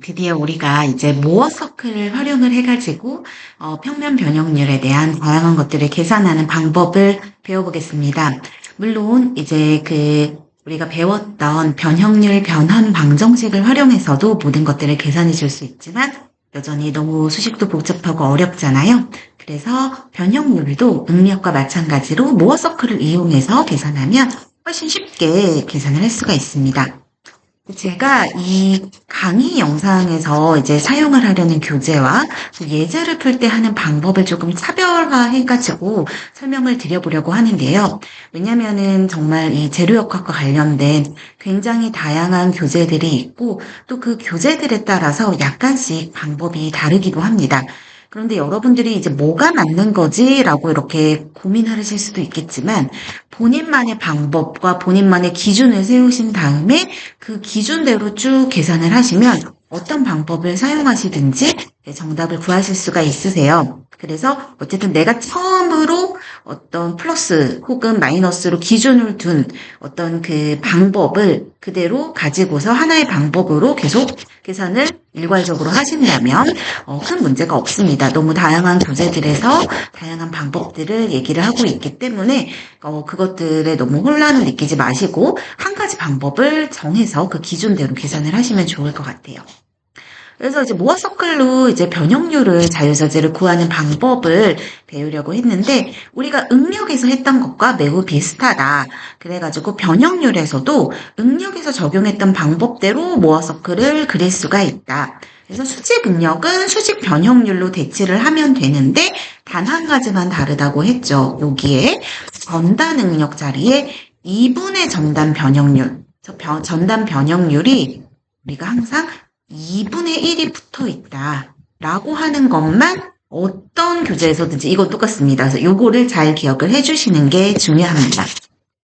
드디어 우리가 이제 모어 서클을 활용을 해가지고 평면 변형률에 대한 다양한 것들을 계산하는 방법을 배워보겠습니다. 물론 이제 우리가 배웠던 변형률 변환 방정식을 활용해서도 모든 것들을 계산해 줄 수 있지만 여전히 너무 수식도 복잡하고 어렵잖아요. 그래서 변형률도 응력과 마찬가지로 모어 서클을 이용해서 계산하면 훨씬 쉽게 계산을 할 수가 있습니다. 제가 이 강의 영상에서 이제 사용을 하려는 교재와 예제를 풀 때 하는 방법을 조금 차별화해가지고 설명을 드려보려고 하는데요. 왜냐면은 정말 이 재료역학과 관련된 굉장히 다양한 교재들이 있고 또 그 교재들에 따라서 약간씩 방법이 다르기도 합니다. 그런데 여러분들이 이제 뭐가 맞는 거지라고 이렇게 고민하실 수도 있겠지만 본인만의 방법과 본인만의 기준을 세우신 다음에 그 기준대로 쭉 계산을 하시면 어떤 방법을 사용하시든지 정답을 구하실 수가 있으세요. 그래서 어쨌든 내가 처음으로 어떤 플러스 혹은 마이너스로 기준을 둔 어떤 그 방법을 그대로 가지고서 하나의 방법으로 계속 계산을 일괄적으로 하신다면 큰 문제가 없습니다. 너무 다양한 교재들에서 다양한 방법들을 얘기를 하고 있기 때문에 그것들에 너무 혼란을 느끼지 마시고 한 가지 방법을 정해서 그 기준대로 계산을 하시면 좋을 것 같아요. 그래서 이제 모어 서클로 이제 변형률을 자유자재를 구하는 방법을 배우려고 했는데 우리가 응력에서 했던 것과 매우 비슷하다. 그래가지고 변형률에서도 응력에서 적용했던 방법대로 모어 서클을 그릴 수가 있다. 그래서 수직 응력은 수직 변형률로 대치를 하면 되는데 단 한 가지만 다르다고 했죠. 여기에 전단 응력 자리에 2분의 전단 변형률. 전단 변형률이 우리가 항상 2분의 1이 붙어 있다 라고 하는 것만 어떤 교재에서든지 이거 똑같습니다. 그래서 요거를 잘 기억을 해주시는 게 중요합니다.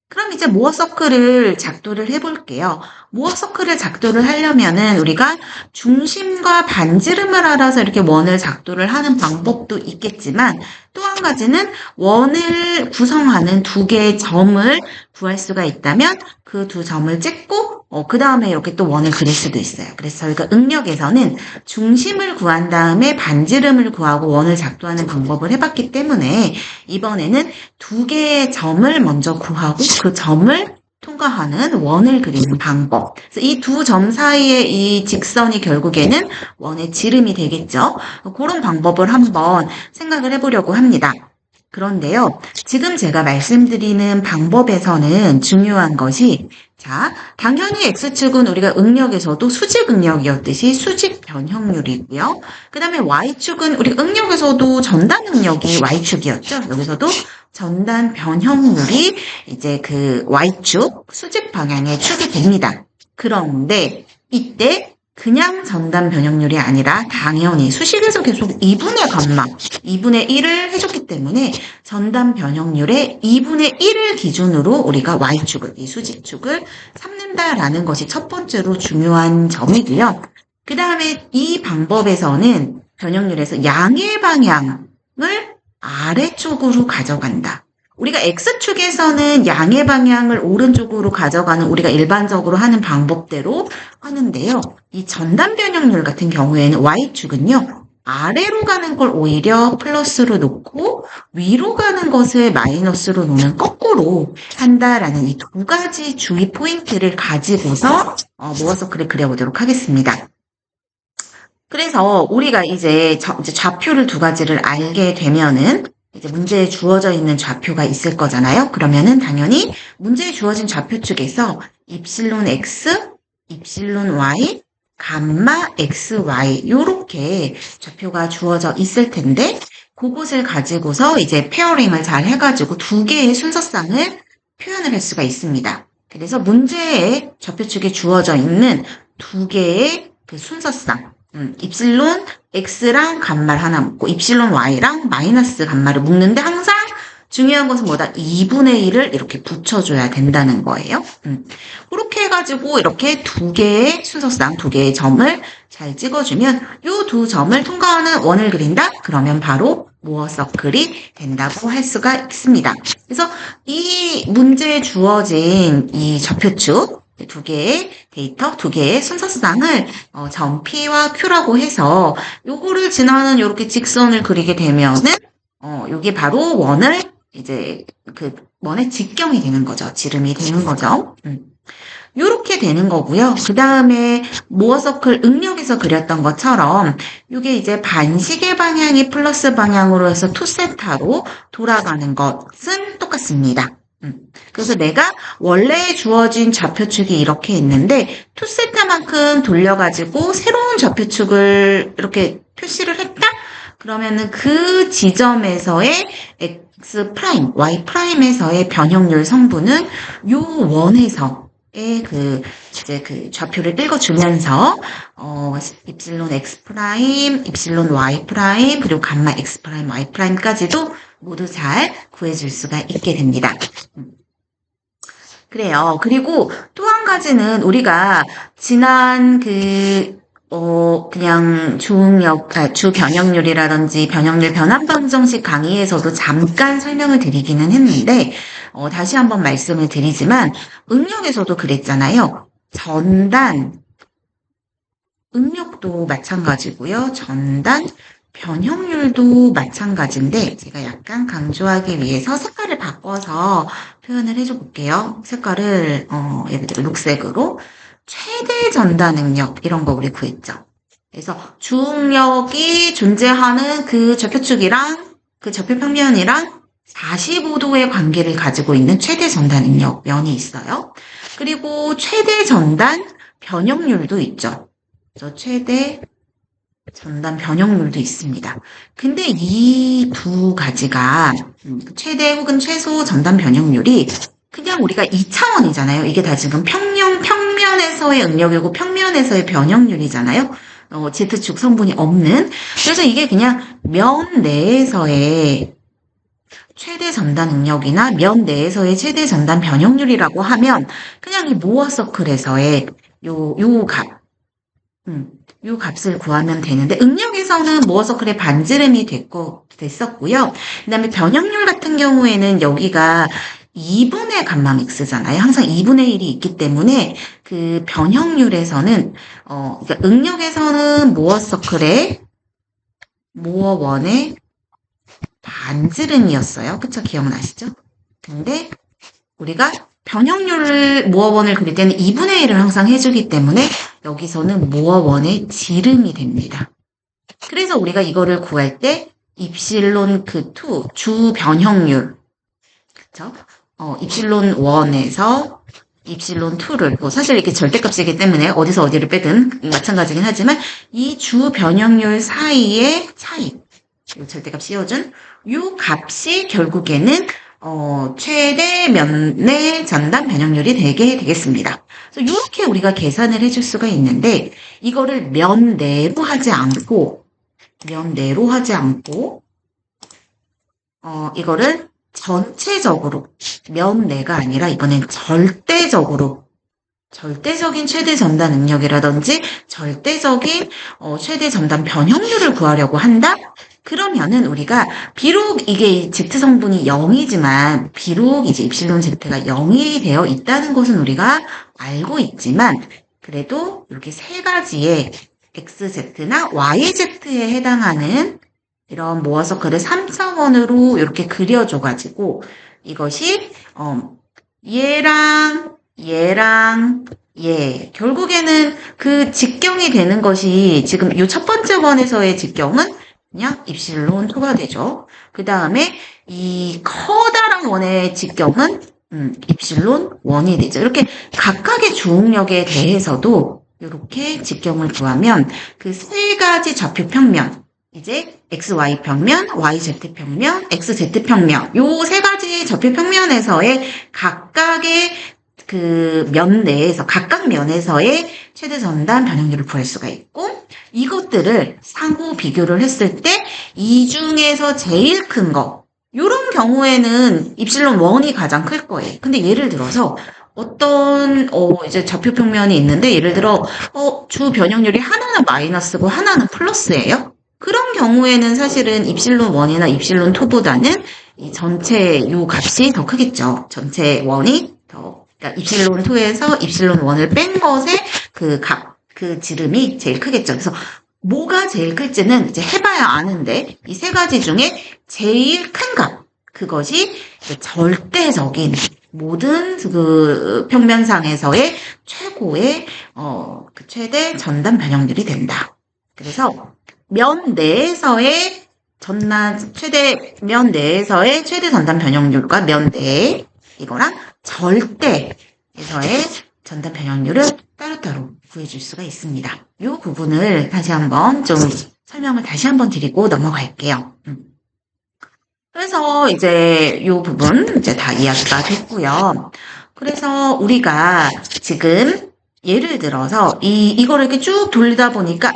그럼 이제 모어 서클을 작도를 해볼게요. 모어 서클을 작도를 하려면은 우리가 중심과 반지름을 알아서 이렇게 원을 작도를 하는 방법도 있겠지만 또 한 가지는 원을 구성하는 두 개의 점을 구할 수가 있다면 그 두 점을 찍고 그 다음에 이렇게 또 원을 그릴 수도 있어요. 그래서 저희가 응력에서는 중심을 구한 다음에 반지름을 구하고 원을 작도하는 방법을 해봤기 때문에 이번에는 두 개의 점을 먼저 구하고 그 점을 통과하는 원을 그리는 방법. 그래서 이 두 점 사이의 이 직선이 결국에는 원의 지름이 되겠죠. 그런 방법을 한번 생각을 해보려고 합니다. 그런데요, 지금 제가 말씀드리는 방법에서는 중요한 것이 자, 당연히 X축은 우리가 응력에서도 수직 응력이었듯이 수직 변형률이고요. 그 다음에 Y축은 우리 응력에서도 전단 응력이 Y축이었죠. 여기서도 전단 변형률이 이제 그 Y축, 수직 방향의 축이 됩니다. 그런데 이때 그냥 전단 변형률이 아니라 당연히 수식에서 계속 2분의 감마, 2분의 1을 해줬기 때문에 전단 변형률의 2분의 1을 기준으로 우리가 Y축을, 이 수직축을 삼는다라는 것이 첫 번째로 중요한 점이고요. 그 다음에 이 방법에서는 변형률에서 양의 방향을 아래쪽으로 가져간다. 우리가 X축에서는 양의 방향을 오른쪽으로 가져가는 우리가 일반적으로 하는 방법대로 하는데요. 이 전단 변형률 같은 경우에는 Y축은요. 아래로 가는 걸 오히려 플러스로 놓고 위로 가는 것을 마이너스로 놓는 거꾸로 한다라는 이 두 가지 주의 포인트를 가지고서 모어 서클을 그려보도록 하겠습니다. 그래서 우리가 이제 좌표를 두 가지를 알게 되면은 이제 문제에 주어져 있는 좌표가 있을 거잖아요. 그러면은 당연히 문제에 주어진 좌표 측에서 입실론 x, 입실론 y, 감마 xy 요렇게 좌표가 주어져 있을 텐데 그것을 가지고서 이제 페어링을 잘 해가지고 두 개의 순서쌍을 표현을 할 수가 있습니다. 그래서 문제에 좌표 측에 주어져 있는 두 개의 그 순서쌍 입실론 x랑 감마를 하나 묶고 입실론 y랑 마이너스 감마를 묶는데 항상 중요한 것은 뭐다? 2분의 1을 이렇게 붙여줘야 된다는 거예요. 그렇게 해가지고 이렇게 두 개의 순서쌍, 두 개의 점을 잘 찍어주면 이 두 점을 통과하는 원을 그린다? 그러면 바로 모어 서클이 된다고 할 수가 있습니다. 그래서 이 문제에 주어진 이 좌표축 두 개의 데이터, 두 개의 순서쌍을 점 P와 Q라고 해서 요거를 지나는 요렇게 직선을 그리게 되면은 요게 바로 원을 이제 그 원의 직경이 되는 거죠. 지름이 되는 거죠. 요렇게 되는 거고요. 그 다음에 모어 서클 응력에서 그렸던 것처럼 이게 이제 반시계 방향이 플러스 방향으로 해서 2세타로 돌아가는 것은 똑같습니다. 그래서 내가 원래 주어진 좌표축이 이렇게 있는데 2세타만큼 돌려가지고 새로운 좌표축을 이렇게 표시를 했다? 그러면은 그 지점에서의 x 프라임, y 프라임에서의 변형률 성분은 요 원에서 이제 그 좌표를 읽어주면서, 입실론 x 프라임, 입실론 y 프라임, 그리고 감마 x 프라임, y 프라임까지도 모두 잘 구해줄 수가 있게 됩니다. 그래요. 그리고 또 한 가지는 우리가 지난 그냥 주변형률이라든지 변형률 변환방정식 강의에서도 잠깐 설명을 드리기는 했는데, 다시 한번 말씀을 드리지만, 응력에서도 그랬잖아요. 전단, 응력도 마찬가지고요. 전단, 변형률도 마찬가지인데, 제가 약간 강조하기 위해서 색깔을 바꿔서 표현을 해줘 볼게요. 색깔을, 예를 들어 녹색으로. 최대 전단 응력, 이런 거 우리 구했죠. 그래서 주응력이 존재하는 그 좌표축이랑 그 좌표 평면이랑 45도의 관계를 가지고 있는 최대 전단 응력 면이 있어요. 그리고 최대 전단 변형률도 있죠. 그래서 최대 전단 변형률도 있습니다. 근데 이 두 가지가 최대 혹은 최소 전단 변형률이 그냥 우리가 2차원이잖아요. 이게 다 지금 평면에서의 응력이고 평면에서의 변형률이잖아요. Z축 성분이 없는. 그래서 이게 그냥 면 내에서의 최대 전단 응력이나 면 내에서의 최대 전단 변형률이라고 하면 그냥 이 모어 서클에서의 요 값을 구하면 되는데 응력에서는 모어 서클의 반지름이 됐었고요. 그 다음에 변형률 같은 경우에는 여기가 2분의 감마 x잖아요. 항상 2분의 1이 있기 때문에 그 변형률에서는 그러니까 응력에서는 모어 서클의 모어원의 반지름이었어요. 그쵸? 기억나시죠? 근데 우리가 변형률 모어원을 그릴 때는 2분의 1을 항상 해주기 때문에 여기서는 모어원의 지름이 됩니다. 그래서 우리가 이거를 구할 때 입실론 그2 주 변형률 그쵸? 입실론 1에서 입실론 2를 사실 이게 절대값이기 때문에 어디서 어디를 빼든 마찬가지긴 하지만 이 주 변형률 사이의 차이 절대값 씌워준 이 값이 결국에는 최대 면의 전단 변형률이 되겠습니다. 그래서 이렇게 우리가 계산을 해줄 수가 있는데 이거를 면 내로 하지 않고 이거를 전체적으로 면 내가 아니라 이번엔 절대적인 최대 전단 응력이라든지 절대적인 최대 전단 변형률을 구하려고 한다? 그러면은 우리가 비록 이게 Z 성분이 0이지만 비록 이제 입실론 Z가 0이 되어 있다는 것은 우리가 알고 있지만 그래도 이렇게 세 가지의 XZ나 YZ에 해당하는 이런 모어 서클을 3차원으로 이렇게 그려줘가지고 이것이 얘랑 결국에는 그 직경이 되는 것이 지금 이 첫 번째 원에서의 직경은 그냥 입실론 2가 되죠. 그 다음에 이 커다란 원의 직경은 입실론 1이 되죠. 이렇게 각각의 주응력에 대해서도 이렇게 직경을 구하면 그 세 가지 좌표 평면 이제 XY 평면, YZ 평면, XZ 평면 요 세 가지 좌표 평면에서의 각각의 그 면 내에서 각각 면에서의 최대 전단 변형률을 구할 수가 있고 이것들을 상호 비교를 했을 때 이 중에서 제일 큰 거 요런 경우에는 입실론 1이 가장 클 거예요. 근데 예를 들어서 어떤 이제 좌표 평면이 있는데 예를 들어 주 변형률이 하나는 마이너스고 하나는 플러스예요. 그런 경우에는 사실은 입실론 1이나 입실론 2보다는 이 전체 요 값이 더 크겠죠. 전체 1이 더 그러니까 입실론 2에서 입실론 1을 뺀 것의 그 지름이 제일 크겠죠. 그래서 뭐가 제일 클지는 이제 해봐야 아는데 이 세 가지 중에 제일 큰 값, 그것이 절대적인 모든 그 평면상에서의 최고의 그 최대 전단 변형률이 된다. 그래서 면 내에서의 최대 전단 변형률과 면 내 이거랑 절대에서의 전단 변형률을 따로따로 구해줄 수가 있습니다. 이 부분을 다시 한번 좀 설명을 다시 한번 드리고 넘어갈게요. 그래서 이제 이 부분 이제 다 이야기가 됐고요. 그래서 우리가 지금 예를 들어서 이거를 이렇게 쭉 돌리다 보니까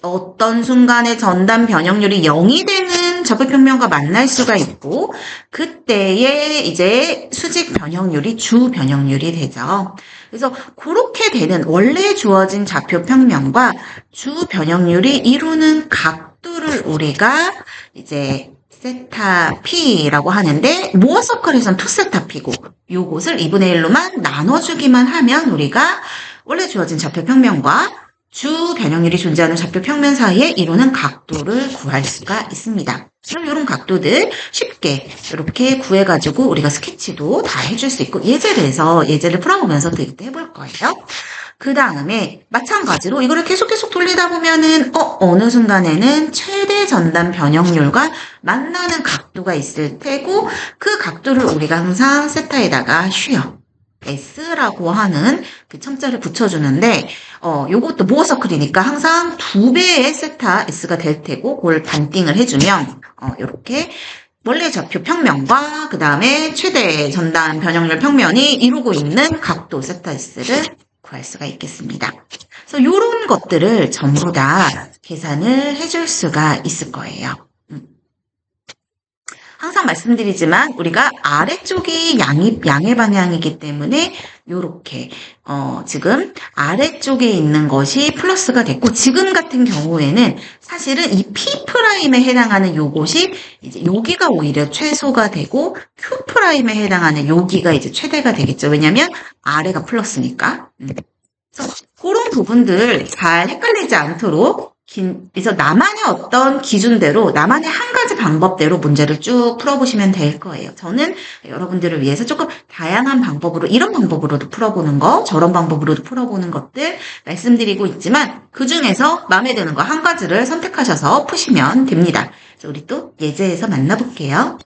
어떤 순간에 전단 변형률이 0이 되는 적외평면과 만날 수가 있고 그때에 이제 수직 변형률이 주 변형률이 되죠. 그래서 그렇게 되는 원래 주어진 좌표 평면과 주 변형률이 이루는 각도를 우리가 이제 세타 P라고 하는데 모어 서클에선 2세타 P고 요것을 2분의 1로만 나눠주기만 하면 우리가 원래 주어진 좌표 평면과 주 변형률이 존재하는 좌표 평면 사이에 이루는 각도를 구할 수가 있습니다. 그럼 이런 각도들 쉽게 이렇게 구해가지고 우리가 스케치도 다 해줄 수 있고 예제를 풀어보면서 또 이것도 해볼 거예요. 그 다음에 마찬가지로 이거를 계속 돌리다 보면은 어느 순간에는 최대 전단 변형률과 만나는 각도가 있을 테고 그 각도를 우리가 항상 세타에다가 쉬어 S라고 하는 그 첨자를 붙여주는데 요것도 모어 서클이니까 항상 2배의 세타 S가 될 테고 그걸 반띵을 해주면 이렇게 원래 좌표 평면과 그 다음에 최대 전단 변형률 평면이 이루고 있는 각도 세타 S를 구할 수가 있겠습니다. 그래서 이런 것들을 전부 다 계산을 해줄 수가 있을 거예요. 항상 말씀드리지만 우리가 아래쪽이 양의 방향이기 때문에 요렇게 지금 아래쪽에 있는 것이 플러스가 됐고 지금 같은 경우에는 사실은 이 P'에 해당하는 요것이 이제 여기가 오히려 최소가 되고 Q'에 해당하는 여기가 이제 최대가 되겠죠. 왜냐면 아래가 플러스니까. 그래서 그런 부분들 잘 헷갈리지 않도록 그래서 나만의 어떤 기준대로 나만의 한 가지 방법대로 문제를 쭉 풀어보시면 될 거예요. 저는 여러분들을 위해서 조금 다양한 방법으로 이런 방법으로도 풀어보는 거 저런 방법으로도 풀어보는 것들 말씀드리고 있지만 그중에서 마음에 드는 거 한 가지를 선택하셔서 푸시면 됩니다. 그래서 우리 또 예제에서 만나볼게요.